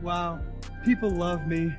Wow, people love me.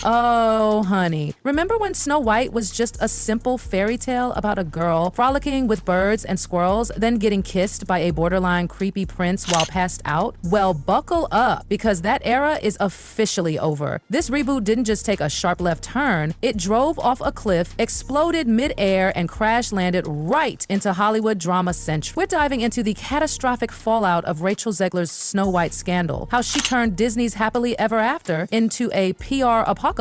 Oh, honey. Remember when Snow White was just a simple fairy tale about a girl frolicking with birds and squirrels, then getting kissed by a borderline creepy prince while passed out? Well, buckle up, because that era is officially over. This reboot didn't just take a sharp left turn, it drove off a cliff, exploded mid-air, and crash-landed right into Hollywood drama century. We're diving into the catastrophic fallout of Rachel Zegler's Snow White scandal, how she turned Disney's Happily Ever After into a PR apocalypse,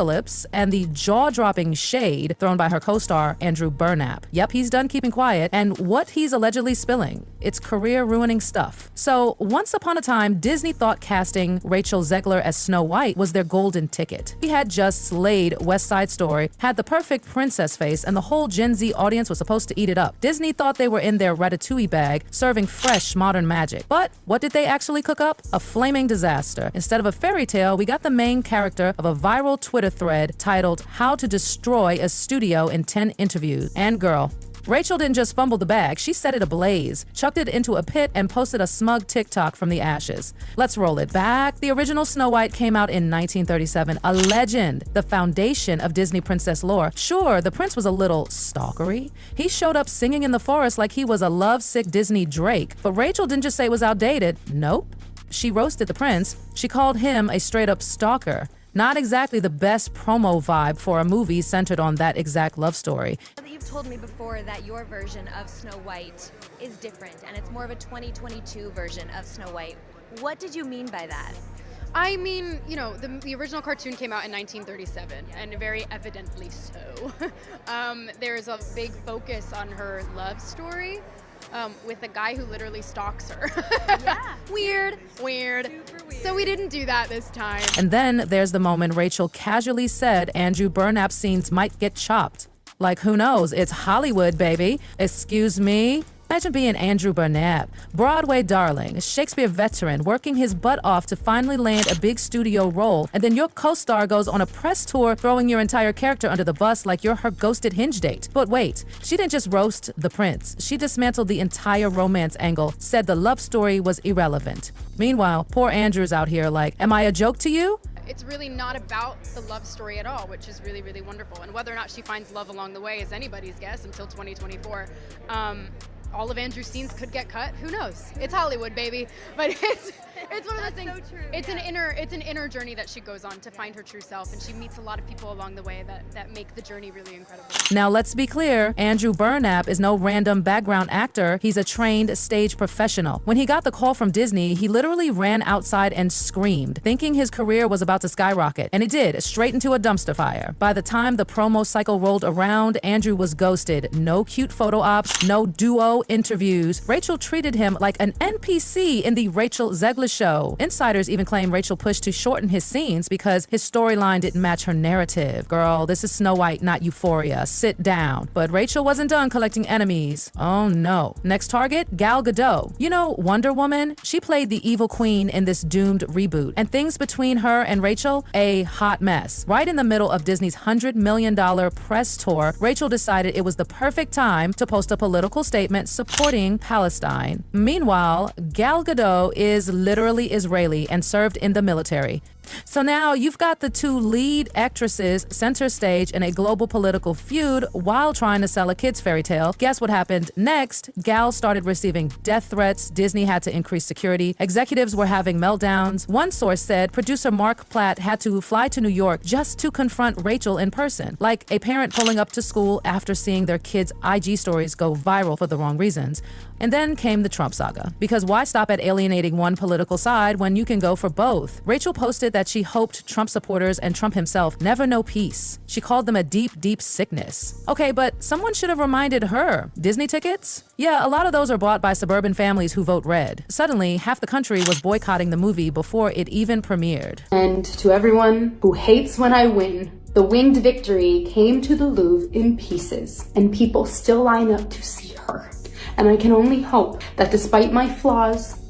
and the jaw-dropping shade thrown by her co-star Andrew Burnap. Yep, he's done keeping quiet, and what he's allegedly spilling. It's career-ruining stuff. So, once upon a time, Disney thought casting Rachel Zegler as Snow White was their golden ticket. She had just slayed West Side Story, had the perfect princess face, and the whole Gen Z audience was supposed to eat it up. Disney thought they were in their ratatouille bag, serving fresh, modern magic. But what did they actually cook up? A flaming disaster. Instead of a fairy tale, we got the main character of a viral Twitter thread titled "How to Destroy a Studio in 10 Interviews." And girl, Rachel didn't just fumble the bag, she set it ablaze, chucked it into a pit, and posted a smug TikTok from the ashes. Let's roll it back. The original Snow White came out in 1937, a legend, the foundation of Disney princess lore. Sure, the prince was a little stalkery. He showed up singing in the forest like he was a lovesick Disney Drake. But Rachel didn't just say it was outdated. Nope. She roasted the prince. She called him a straight-up stalker. Not exactly the best promo vibe for a movie centered on that exact love story. You've told me before that your version of Snow White is different, and it's more of a 2022 version of Snow White. What did you mean by that? I mean, you know, the original cartoon came out in 1937, and very evidently so. There's a big focus on her love story. With a guy who literally stalks her. Yeah. Weird. Super weird. So we didn't do that this time. And then there's the moment Rachel casually said Andrew Burnap scenes might get chopped. Like, who knows? It's Hollywood, baby. Excuse me? Imagine being Andrew Burnap, Broadway darling, Shakespeare veteran, working his butt off to finally land a big studio role, and then your co-star goes on a press tour throwing your entire character under the bus like you're her ghosted Hinge date. But wait, she didn't just roast the prince. She dismantled the entire romance angle, said the love story was irrelevant. Meanwhile, poor Andrew's out here like, am I a joke to you? It's really not about the love story at all, which is really, really wonderful. And whether or not she finds love along the way is anybody's guess until 2024. All of Andrew's scenes could get cut. Who knows? It's Hollywood, baby. But it's one of those things. So true, it's an inner journey that she goes on to find her true self, and she meets a lot of people along the way that make the journey really incredible. Now let's be clear, Andrew Burnap is no random background actor. He's a trained stage professional. When he got the call from Disney, he literally ran outside and screamed, thinking his career was about to skyrocket. And it did, straight into a dumpster fire. By the time the promo cycle rolled around, Andrew was ghosted. No cute photo ops, no duo interviews. Rachel treated him like an NPC in the Rachel Zegler show. Insiders even claim Rachel pushed to shorten his scenes because his storyline didn't match her narrative. Girl, this is Snow White, not Euphoria. Sit down. But Rachel wasn't done collecting enemies. Oh no. Next target, Gal Gadot. You know Wonder Woman? She played the evil queen in this doomed reboot. And things between her and Rachel, a hot mess. Right in the middle of Disney's $100 million press tour, Rachel decided it was the perfect time to post a political statement supporting Palestine. Meanwhile, Gal Gadot is literally Israeli and served in the military. So now you've got the two lead actresses center stage in a global political feud while trying to sell a kid's fairy tale. Guess what happened next? Gal started receiving death threats. Disney had to increase security. Executives were having meltdowns. One source said producer Mark Platt had to fly to New York just to confront Rachel in person, like a parent pulling up to school after seeing their kids' IG stories go viral for the wrong reasons. And then came the Trump saga. Because why stop at alienating one political side when you can go for both? Rachel posted that she hoped Trump supporters and Trump himself never know peace. She called them a deep, deep sickness. Okay, but someone should have reminded her. Disney tickets? Yeah, a lot of those are bought by suburban families who vote red. Suddenly, half the country was boycotting the movie before it even premiered. And to everyone who hates when I win, the winged victory came to the Louvre in pieces, and people still line up to see her. And I can only hope that despite my flaws,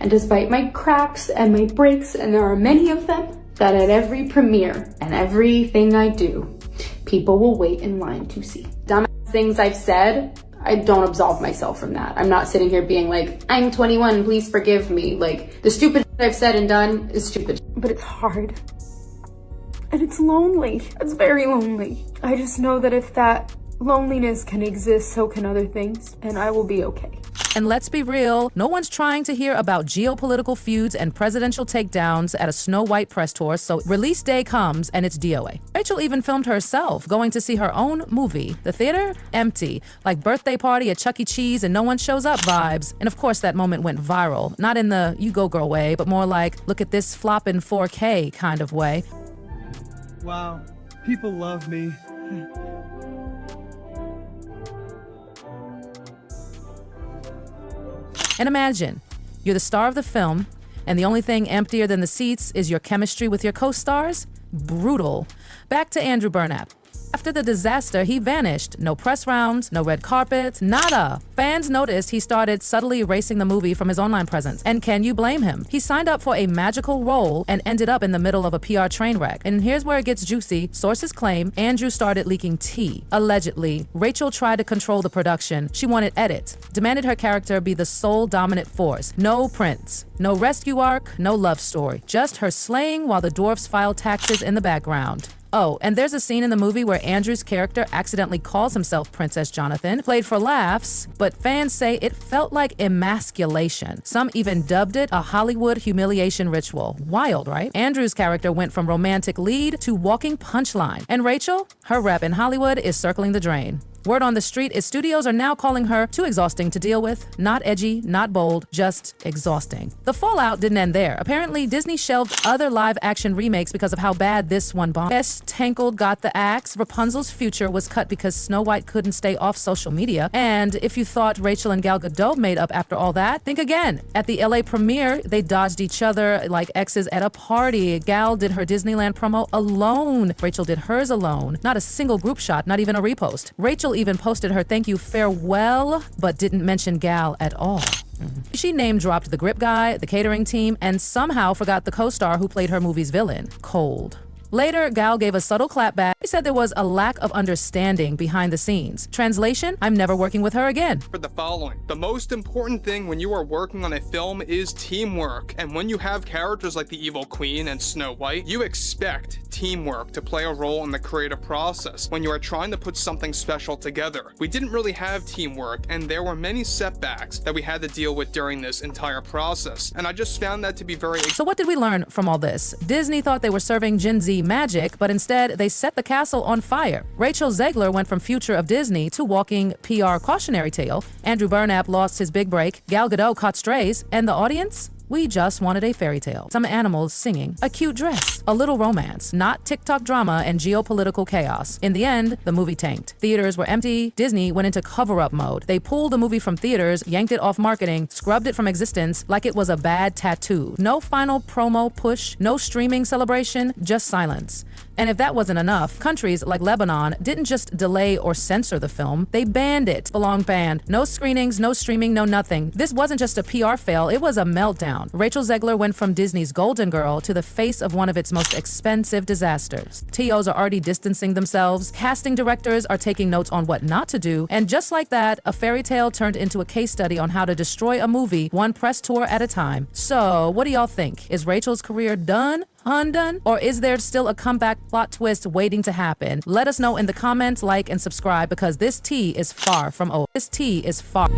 and despite my cracks and my breaks, and there are many of them, that at every premiere and everything I do, people will wait in line to see. Dumb things I've said, I don't absolve myself from that. I'm not sitting here being like, I'm 21, please forgive me. Like, the stupid shit I've said and done is stupid. But it's hard. And it's lonely. It's very lonely. I just know that if that loneliness can exist, so can other things, and I will be okay. And let's be real, no one's trying to hear about geopolitical feuds and presidential takedowns at a Snow White press tour, so release day comes and it's DOA. Rachel even filmed herself going to see her own movie. The theater? Empty. Like birthday party at Chuck E. Cheese and no one shows up vibes. And of course that moment went viral. Not in the you go girl way, but more like look at this flop in 4K kind of way. Wow, people love me. And imagine, you're the star of the film, and the only thing emptier than the seats is your chemistry with your co-stars? Brutal. Back to Andrew Burnap. After the disaster, he vanished. No press rounds, no red carpet, nada. Fans noticed he started subtly erasing the movie from his online presence. And can you blame him? He signed up for a magical role and ended up in the middle of a PR train wreck. And here's where it gets juicy. Sources claim Andrew started leaking tea. Allegedly, Rachel tried to control the production. She wanted edits, demanded her character be the sole dominant force. No prince, no rescue arc, no love story. Just her slaying while the dwarfs filed taxes in the background. Oh, and there's a scene in the movie where Andrew's character accidentally calls himself Princess Jonathan, played for laughs, but fans say it felt like emasculation. Some even dubbed it a Hollywood humiliation ritual. Wild, right? Andrew's character went from romantic lead to walking punchline. And Rachel? Her rep in Hollywood is circling the drain. Word on the street is studios are now calling her too exhausting to deal with. Not edgy, not bold, just exhausting. The fallout didn't end there. Apparently, Disney shelved other live-action remakes because of how bad this one bombed. Yes, Tangled got the axe. Rapunzel's future was cut because Snow White couldn't stay off social media. And if you thought Rachel and Gal Gadot made up after all that, think again. At the LA premiere, they dodged each other like exes at a party. Gal did her Disneyland promo alone. Rachel did hers alone. Not a single group shot, not even a repost. Rachel even posted her thank you farewell, but didn't mention Gal at all. She name-dropped the grip guy, the catering team, and somehow forgot the co-star who played her movie's villain, Cold. Later, Gal gave a subtle clapback. He said there was a lack of understanding behind the scenes. Translation, I'm never working with her again. For the following, the most important thing when you are working on a film is teamwork. And when you have characters like the Evil Queen and Snow White, you expect teamwork to play a role in the creative process when you are trying to put something special together. We didn't really have teamwork, and there were many setbacks that we had to deal with during this entire process. And I just found that to be very... So what did we learn from all this? Disney thought they were serving Gen Z magic, but instead they set the castle on fire. Rachel Zegler went from future of Disney to walking PR cautionary tale. Andrew Burnap lost his big break. Gal Gadot caught strays. And the audience? We just wanted a fairy tale. Some animals singing, a cute dress, a little romance, not TikTok drama and geopolitical chaos. In the end, the movie tanked. Theaters were empty. Disney went into cover-up mode. They pulled the movie from theaters, yanked it off marketing, scrubbed it from existence like it was a bad tattoo. No final promo push, no streaming celebration, just silence. And if that wasn't enough, countries like Lebanon didn't just delay or censor the film, they banned it. Belong banned. No screenings, no streaming, no nothing. This wasn't just a PR fail, it was a meltdown. Rachel Zegler went from Disney's Golden Girl to the face of one of its most expensive disasters. TOs are already distancing themselves, casting directors are taking notes on what not to do, and just like that, a fairy tale turned into a case study on how to destroy a movie one press tour at a time. So, what do y'all think? Is Rachel's career done? Undone? Or is there still a comeback plot twist waiting to happen? Let us know in the comments, like, and subscribe because this tea is far from over. This tea is far.